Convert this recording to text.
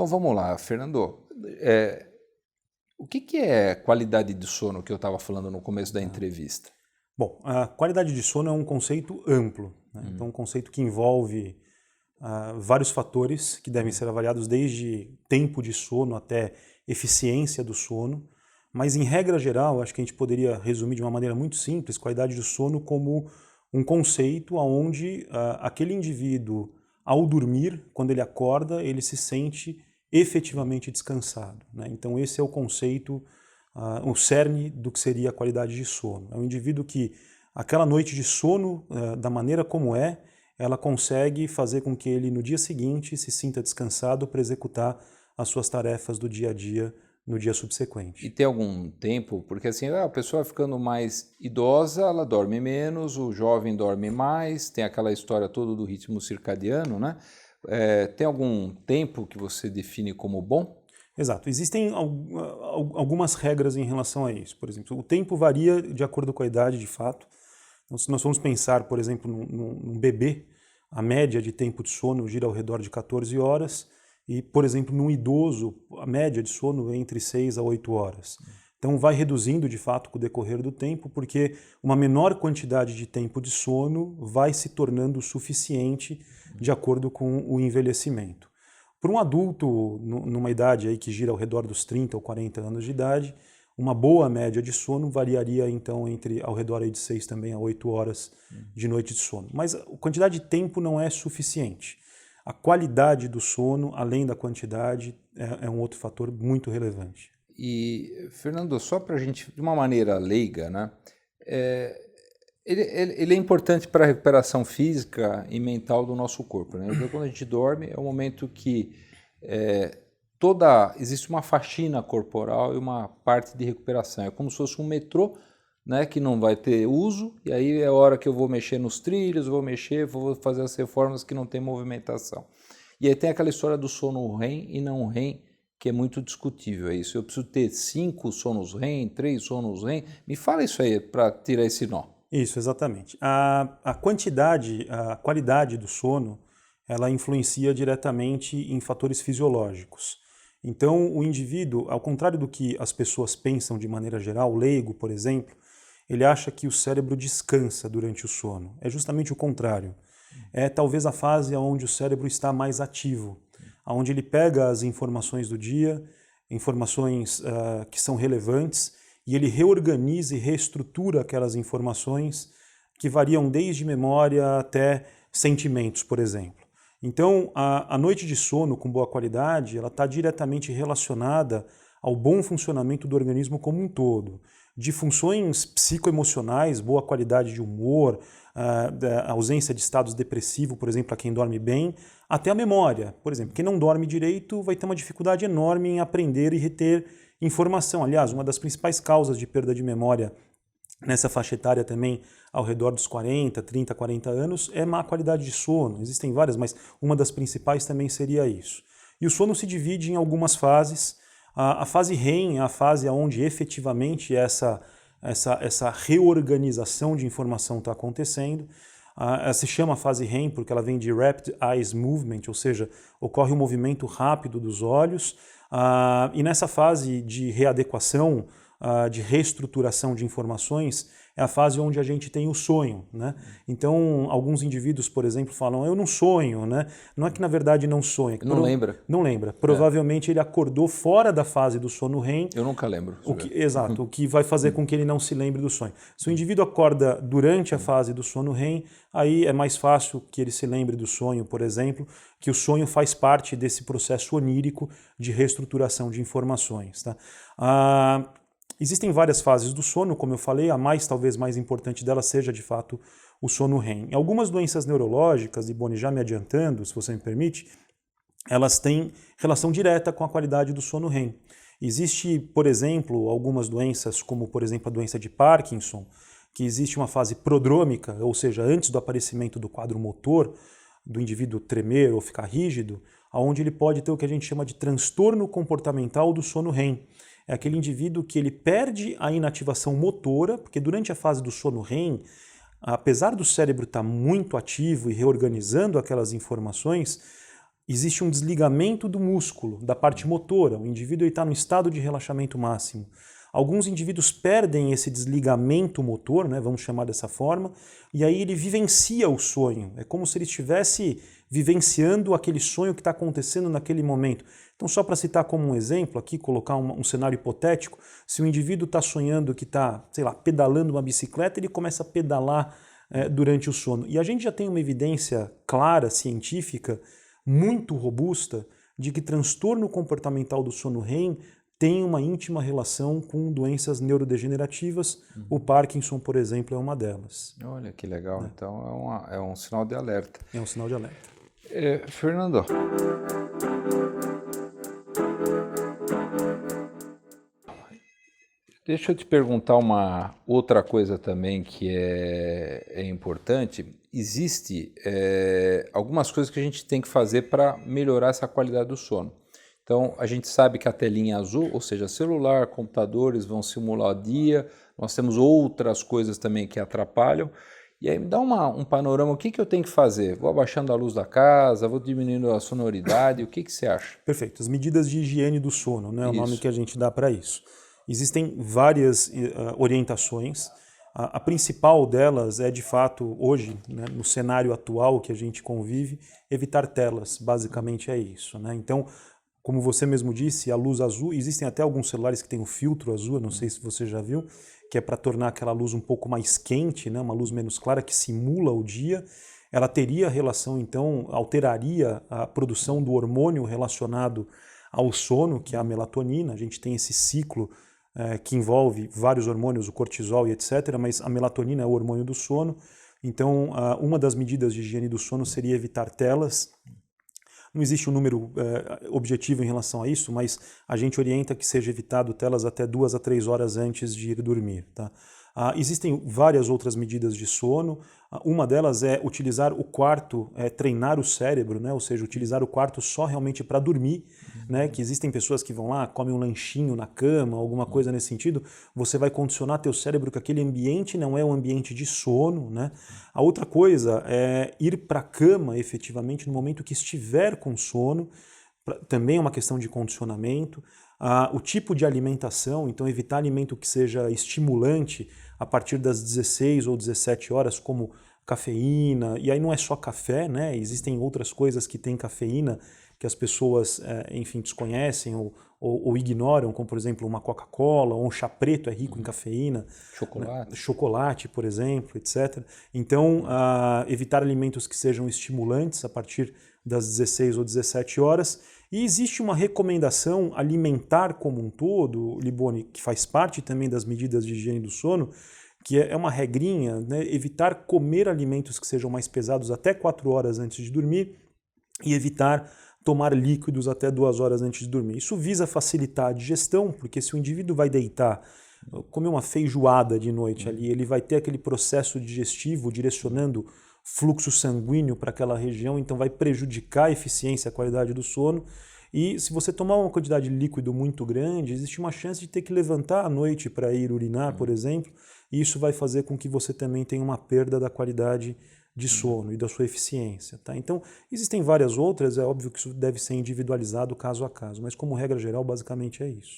Então vamos lá, Fernando. O que é qualidade de sono que eu estava falando no começo da entrevista? Bom, a qualidade de sono é um conceito amplo, né? Então, um conceito que envolve vários fatores que devem ser avaliados, desde tempo de sono até eficiência do sono. Mas, em regra geral, acho que a gente poderia resumir de uma maneira muito simples qualidade do sono como um conceito onde aquele indivíduo, ao dormir, quando ele acorda, ele se sente efetivamente descansado, né? Então, esse é o conceito, o cerne do que seria a qualidade de sono. É um indivíduo que, aquela noite de sono, da maneira como ela consegue fazer com que ele, no dia seguinte, se sinta descansado para executar as suas tarefas do dia a dia no dia subsequente. E tem algum tempo? Porque assim, a pessoa ficando mais idosa, ela dorme menos, o jovem dorme mais, tem aquela história toda do ritmo circadiano, né? Tem algum tempo que você define como bom? Exato. Existem algumas regras em relação a isso. Por exemplo, o tempo varia de acordo com a idade, de fato. Então, se nós formos pensar, por exemplo, num bebê, a média de tempo de sono gira ao redor de 14 horas e, por exemplo, num idoso, a média de sono é entre 6 a 8 horas. Então vai reduzindo, de fato, com o decorrer do tempo, porque uma menor quantidade de tempo de sono vai se tornando suficiente de acordo com o envelhecimento. Para um adulto, numa idade aí que gira ao redor dos 30 ou 40 anos de idade, uma boa média de sono variaria então ao redor aí de 6 também a 8 horas de noite de sono. Mas a quantidade de tempo não é suficiente. A qualidade do sono, além da quantidade, é um outro fator muito relevante. E, Fernando, só para a gente, de uma maneira leiga, né? Ele é importante para a recuperação física e mental do nosso corpo, né? Porque quando a gente dorme é o momento que existe uma faxina corporal e uma parte de recuperação. É como se fosse um metrô, né, que não vai ter uso, e aí é a hora que eu vou mexer nos trilhos, vou fazer as reformas que não tem movimentação. E aí tem aquela história do sono REM e não REM, que é muito discutível. É isso. Eu preciso ter 5 sonos REM, 3 sonos REM. Me fala isso aí para tirar esse nó. Isso, exatamente. A qualidade do sono, ela influencia diretamente em fatores fisiológicos. Então, o indivíduo, ao contrário do que as pessoas pensam de maneira geral, o leigo, por exemplo, ele acha que o cérebro descansa durante o sono. É justamente o contrário. É talvez a fase onde o cérebro está mais ativo, onde ele pega as informações do dia, informações que são relevantes, e ele reorganiza e reestrutura aquelas informações que variam desde memória até sentimentos, por exemplo. Então, a noite de sono com boa qualidade, ela está diretamente relacionada ao bom funcionamento do organismo como um todo. De funções psicoemocionais, boa qualidade de humor, a ausência de estados depressivos, por exemplo, para quem dorme bem, até a memória. Por exemplo, quem não dorme direito vai ter uma dificuldade enorme em aprender e reter informação. Aliás, uma das principais causas de perda de memória nessa faixa etária também, ao redor dos 40, 30, 40 anos, é má qualidade de sono. Existem várias, mas uma das principais também seria isso. E o sono se divide em algumas fases. A fase REM é a fase onde efetivamente essa reorganização de informação está acontecendo. Ela se chama fase REM porque ela vem de Rapid Eye Movement, ou seja, ocorre um movimento rápido dos olhos. E nessa fase de readequação, de reestruturação de informações, é a fase onde a gente tem o sonho, né? Então, alguns indivíduos, por exemplo, falam, eu não sonho, né? Não é que na verdade não sonha. Não lembra. Não lembra. Provavelmente ele acordou fora da fase do sono REM. Eu nunca lembro. Exato, o que vai fazer com que ele não se lembre do sonho. Se o indivíduo acorda durante a fase do sono REM, aí é mais fácil que ele se lembre do sonho, por exemplo, que o sonho faz parte desse processo onírico de reestruturação de informações, tá? Existem várias fases do sono, como eu falei, a talvez mais importante delas seja, de fato, o sono REM. Em algumas doenças neurológicas, e Boni, já me adiantando, se você me permite, elas têm relação direta com a qualidade do sono REM. Existe, por exemplo, algumas doenças, como por exemplo a doença de Parkinson, que existe uma fase prodrômica, ou seja, antes do aparecimento do quadro motor, do indivíduo tremer ou ficar rígido, onde ele pode ter o que a gente chama de transtorno comportamental do sono REM. É aquele indivíduo que ele perde a inativação motora, porque durante a fase do sono REM, apesar do cérebro estar muito ativo e reorganizando aquelas informações, existe um desligamento do músculo, da parte motora. O indivíduo está no estado de relaxamento máximo. Alguns indivíduos perdem esse desligamento motor, né, vamos chamar dessa forma, e aí ele vivencia o sonho. É como se ele estivesse vivenciando aquele sonho que está acontecendo naquele momento. Então, só para citar como um exemplo aqui, colocar um cenário hipotético, se o indivíduo está sonhando que está, sei lá, pedalando uma bicicleta, ele começa a pedalar durante o sono. E a gente já tem uma evidência clara, científica, muito robusta, de que transtorno comportamental do sono REM tem uma íntima relação com doenças neurodegenerativas. O Parkinson, por exemplo, é uma delas. Olha que legal, então é um sinal de alerta. É um sinal de alerta. Fernando, deixa eu te perguntar uma outra coisa também que é importante. Existe algumas coisas que a gente tem que fazer para melhorar essa qualidade do sono. Então, a gente sabe que a telinha azul, ou seja, celular, computadores vão simular o dia, nós temos outras coisas também que atrapalham. E aí me dá um panorama, o que eu tenho que fazer? Vou abaixando a luz da casa, vou diminuindo a sonoridade, o que você acha? Perfeito, as medidas de higiene do sono, né, é o Isso. nome que a gente dá para isso. Existem várias orientações. A principal delas é, de fato, hoje, né, no cenário atual que a gente convive, evitar telas, basicamente é isso, né? Então, como você mesmo disse, a luz azul, existem até alguns celulares que têm um filtro azul, não sei se você já viu, que é para tornar aquela luz um pouco mais quente, né, uma luz menos clara que simula o dia. Ela teria relação, então, alteraria a produção do hormônio relacionado ao sono, que é a melatonina. A gente tem esse ciclo que envolve vários hormônios, o cortisol e etc., mas a melatonina é o hormônio do sono. Então, uma das medidas de higiene do sono seria evitar telas. Não existe um número objetivo em relação a isso, mas a gente orienta que seja evitado telas até 2 a 3 horas antes de ir dormir. Tá? Existem várias outras medidas de sono. Uma delas é utilizar o quarto, treinar o cérebro, né? Ou seja, utilizar o quarto só realmente para dormir. Né? Que existem pessoas que vão lá, comem um lanchinho na cama, alguma coisa nesse sentido. Você vai condicionar teu cérebro que aquele ambiente não é um ambiente de sono. Né? A outra coisa é ir para a cama efetivamente no momento que estiver com sono. Também é uma questão de condicionamento. O tipo de alimentação, então evitar alimento que seja estimulante a partir das 16 ou 17 horas, como cafeína, e aí não é só café, né? Existem outras coisas que têm cafeína que as pessoas, enfim, desconhecem ou ignoram, como por exemplo uma Coca-Cola ou um chá preto é rico em cafeína. Chocolate. Né? Chocolate, por exemplo, etc. Então, evitar alimentos que sejam estimulantes a partir das 16 ou 17 horas. E existe uma recomendação alimentar como um todo, Liboni, que faz parte também das medidas de higiene do sono, que é uma regrinha, né? Evitar comer alimentos que sejam mais pesados até 4 horas antes de dormir e evitar tomar líquidos até 2 horas antes de dormir. Isso visa facilitar a digestão, porque se o indivíduo vai deitar, comer uma feijoada de noite ali, ele vai ter aquele processo digestivo direcionando fluxo sanguíneo para aquela região, então vai prejudicar a eficiência, a qualidade do sono. E se você tomar uma quantidade de líquido muito grande, existe uma chance de ter que levantar à noite para ir urinar, por exemplo, e isso vai fazer com que você também tenha uma perda da qualidade de sono e da sua eficiência. Tá? Então, existem várias outras, é óbvio que isso deve ser individualizado caso a caso, mas como regra geral, basicamente é isso.